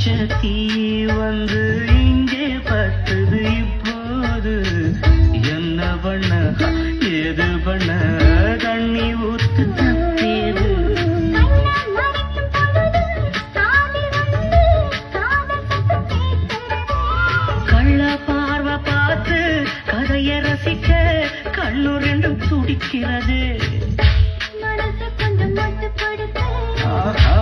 தீ வந்து இங்கே பட்டது இப்போது என்ன பண்ண ஏது பண்ண தண்ணி ஊத்து தப்பேது கள்ள பார்வை பார்த்து கதைய ரசிக்க கண்ணு ரெண்டும் துடிக்கிறது. ஆஹா